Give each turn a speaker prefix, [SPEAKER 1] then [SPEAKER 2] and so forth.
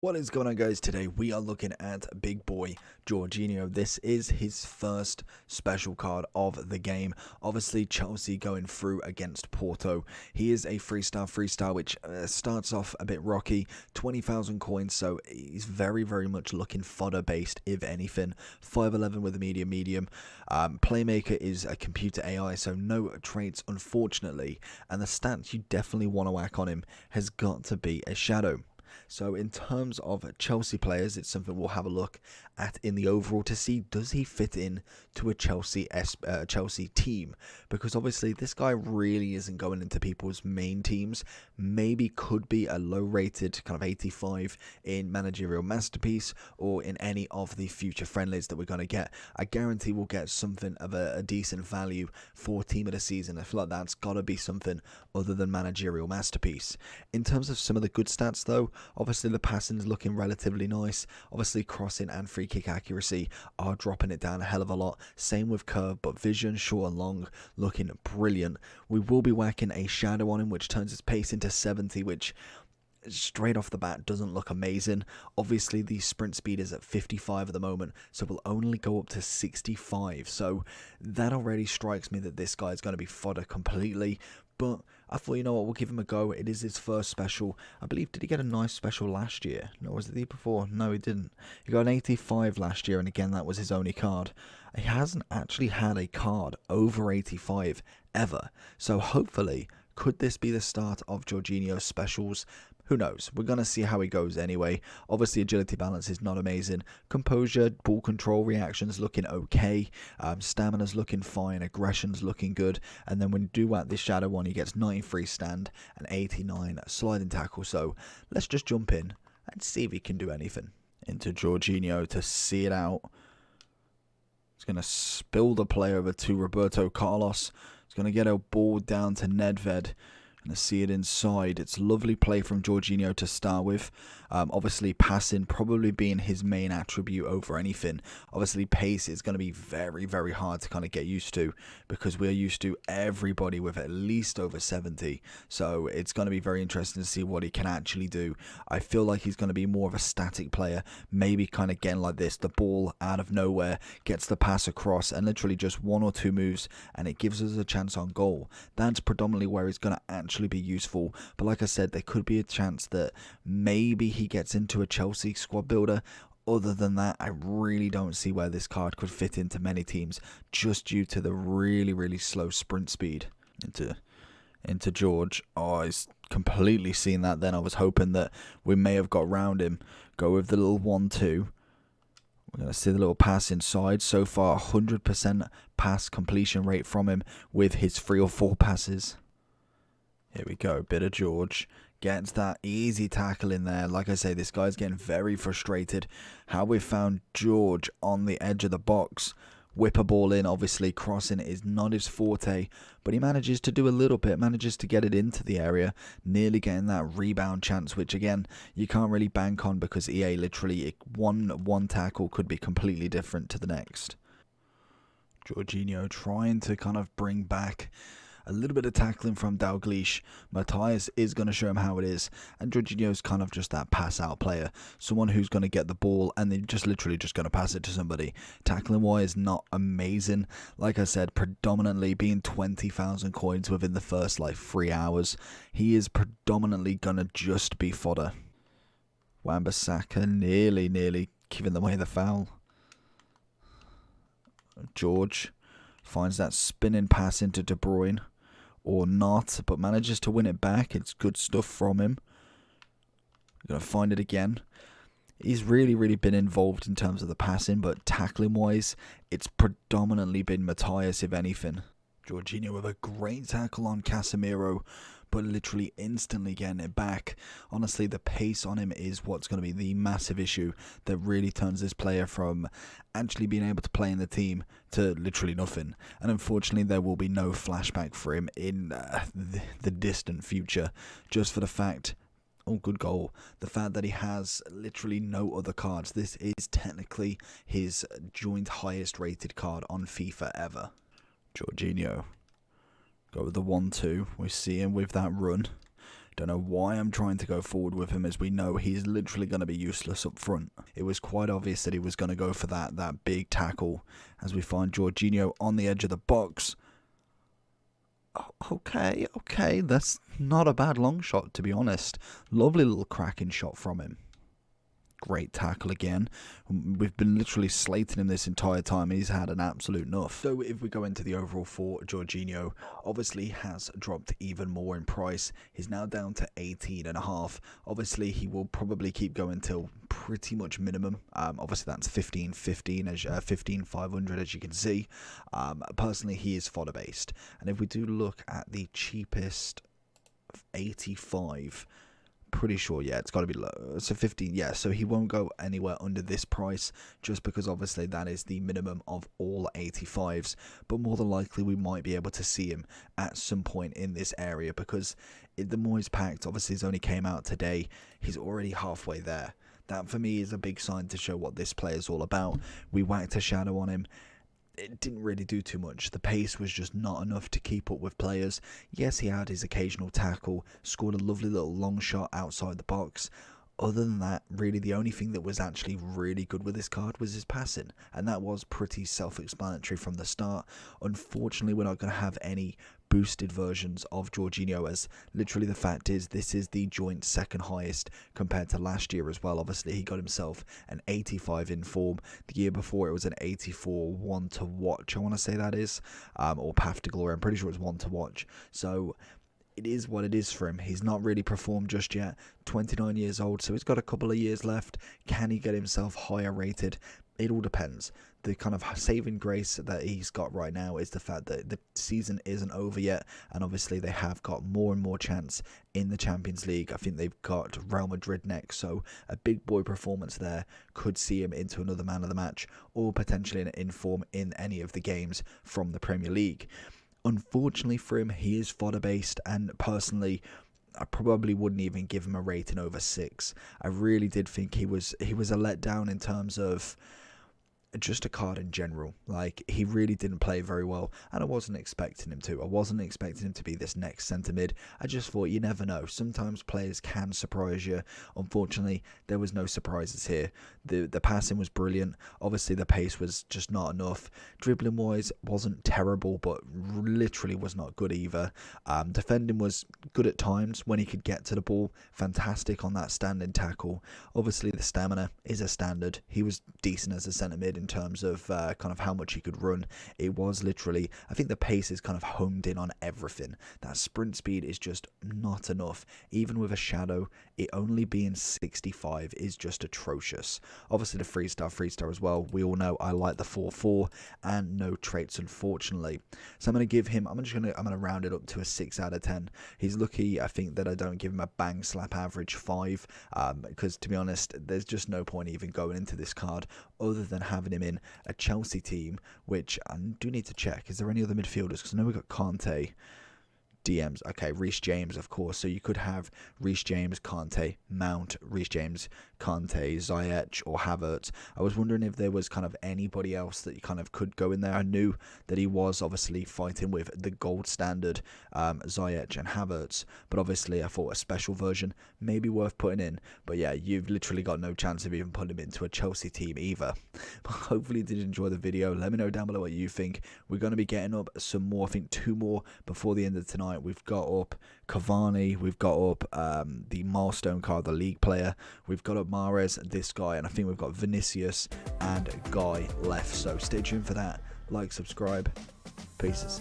[SPEAKER 1] What is going on, guys? Today we are looking at big boy Jorginho. This is his first special card of the game. Obviously Chelsea going through against Porto. He is a 3-star, which starts off a bit rocky. 20,000 coins, so he's very much looking fodder based, if anything. 5'11 with a medium. Playmaker is a computer AI, so no traits unfortunately, and the stats you definitely want to whack on him has got to be a shadow. So in terms of Chelsea players, it's something we'll have a look at in the overall to see, does he fit in to a Chelsea team? Because obviously this guy really isn't going into people's main teams. Maybe could be a low rated kind of 85 in managerial masterpiece or in any of the future friendlies that we're going to get. I guarantee we'll get something of a decent value for team of the season. I feel like that's got to be something other than managerial masterpiece. In terms of some of the good stats though, obviously the passing is looking relatively nice. Obviously crossing and free kick accuracy are dropping it down a hell of a lot. Same with curve, but vision, short and long, looking brilliant. We will be whacking a shadow on him, which turns his pace into 70, which straight off the bat doesn't look amazing. Obviously the sprint speed is at 55 at the moment, so we'll only go up to 65. So that already strikes me that this guy is going to be fodder completely. But I thought, you know what, we'll give him a go. It is his first special. I believe, did he get a nice special last year? No, was it the year before? No, he didn't. He got an 85 last year, and again, that was his only card. He hasn't actually had a card over 85 ever. So hopefully, could this be the start of Jorginho's specials? Who knows? We're going to see how he goes anyway. Obviously, agility balance is not amazing. Composure, ball control, reactions looking okay. Stamina's looking fine. Aggression's looking good. And then when you do at this shadow one, he gets 93 stand and 89 sliding tackle. So let's just jump in and see if he can do anything. Into Jorginho to see it out. He's going to spill the play over to Roberto Carlos. He's going to get a ball down to Nedved. And see it inside. It's lovely play from Jorginho to start with. Obviously passing probably being his main attribute over anything. Obviously pace is going to be very hard to kind of get used to, because we're used to everybody with at least over 70. So it's going to be very interesting to see what he can actually do. I feel like he's going to be more of a static player, maybe kind of getting like this, the ball out of nowhere, gets the pass across, and literally just one or two moves and it gives us a chance on goal. That's predominantly where he's going to actually be useful. But like I said, there could be a chance that maybe he gets into a Chelsea squad builder. Other than that, I really don't see where this card could fit into many teams, just due to the really slow sprint speed. Into George. Oh, he's completely seen that then. I was hoping that we may have got round him. Go with the little 1-2. We're going to see the little pass inside. So far, 100% pass completion rate from him with his 3 or 4 passes. Here we go, bit of George. Gets that easy tackle in there. Like I say, this guy's getting very frustrated. How we found George on the edge of the box. Whip a ball in, obviously crossing is not his forte, but he manages to do a little bit, manages to get it into the area, nearly getting that rebound chance, which again, you can't really bank on because EA literally, one tackle could be completely different to the next. Jorginho trying to kind of bring back a little bit of tackling from Dalglish. Matthias is going to show him how it is, and Jorginho's kind of just that pass out player, someone who's going to get the ball and then just literally just going to pass it to somebody. Tackling wise, not amazing. Like I said, predominantly being 20,000 coins within the first like 3 hours, he is predominantly going to just be fodder. Wan-Bissaka nearly giving away the foul. George finds that spinning pass into De Bruyne, or not, but manages to win it back. It's good stuff from him. We're going to find it again. He's really been involved in terms of the passing, but tackling wise, it's predominantly been Matthias, if anything. Jorginho with a great tackle on Casemiro, but literally instantly getting it back. Honestly, the pace on him is what's going to be the massive issue that really turns this player from actually being able to play in the team to literally nothing. And unfortunately, there will be no flashback for him in the distant future, just for the fact, oh, good goal, the fact that he has literally no other cards. This is technically his joint highest rated card on FIFA ever. Jorginho. Go with the 1-2. We see him with that run. Don't know why I'm trying to go forward with him, as we know he's literally going to be useless up front. It was quite obvious that he was going to go for that big tackle, as we find Jorginho on the edge of the box. Okay, that's not a bad long shot, to be honest. Lovely little cracking shot from him. Great tackle again. We've been literally slating him this entire time. He's had an absolute nuff. So if we go into the overall for Jorginho, obviously has dropped even more in price. He's now down to 18.5. Obviously he will probably keep going till pretty much minimum. Obviously that's 15,500 as you can see. Personally, he is fodder based, and if we do look at the cheapest 85, pretty sure, yeah, it's got to be low. So 15, yeah, so he won't go anywhere under this price, just because obviously that is the minimum of all 85s. But more than likely we might be able to see him at some point in this area, because the Moyes pact obviously has only came out today. He's already halfway there. That for me is a big sign to show what this player is all about. We whacked a shadow on him. It didn't really do too much. The pace was just not enough to keep up with players. Yes, he had his occasional tackle, scored a lovely little long shot outside the box. Other than that, really the only thing that was actually really good with this card was his passing, and that was pretty self-explanatory from the start. Unfortunately, we're not going to have any boosted versions of Jorginho, as literally the fact is this is the joint second highest compared to last year as well. Obviously he got himself an 85 in form. The year before it was an 84 one to watch, I want to say that is, or Path to Glory. I'm pretty sure it's one to watch. So it is what it is for him. He's not really performed just yet. 29 years old, so he's got a couple of years left. Can he get himself higher rated? It all depends. The kind of saving grace that he's got right now is the fact that the season isn't over yet, and obviously they have got more and more chance in the Champions League. I think they've got Real Madrid next, so a big boy performance there could see him into another man of the match, or potentially an inform in any of the games from the Premier League. Unfortunately for him, he is fodder based, and personally I probably wouldn't even give him a rating over 6. I really did think he was a letdown in terms of just a card in general. Like, he really didn't play very well, and I wasn't expecting him to. I wasn't expecting him to be this next centre mid. I just thought, you never know, sometimes players can surprise you. Unfortunately, there was no surprises here. The passing was brilliant. Obviously the pace was just not enough. Dribbling wise wasn't terrible, but literally was not good either. Defending was good at times when he could get to the ball. Fantastic on that standing tackle. Obviously the stamina is a standard. He was decent as a centre mid in terms of kind of how much he could run. It was literally, I think the pace is kind of honed in on everything. That sprint speed is just not enough. Even with a shadow, it only being 65 is just atrocious. Obviously the freestyle as well. We all know I like the 4-4 and no traits, unfortunately. So I'm going to give him, I'm going to round it up to a 6 out of 10. He's lucky, I think, that I don't give him a bang slap average 5, because to be honest, there's just no point even going into this card other than having him in a Chelsea team, which I do need to check. Is there any other midfielders? Because I know we've got Kante, DMs. Okay, Reece James, of course. So you could have Reece James, Kante, Mount, Reece James, Kante, Ziyech, or Havertz. I was wondering if there was kind of anybody else that you kind of could go in there. I knew that he was obviously fighting with the gold standard Ziyech and Havertz, but obviously I thought a special version may be worth putting in. But yeah, you've literally got no chance of even putting him into a Chelsea team either. But hopefully you did enjoy the video. Let me know down below what you think. We're going to be getting up some more, I think 2 more before the end of tonight. We've got up Cavani, we've got up the milestone card, the league player, we've got up Mahrez, this guy, and I think we've got Vinicius and Guy left. So stay tuned for that. Like, subscribe. Peace.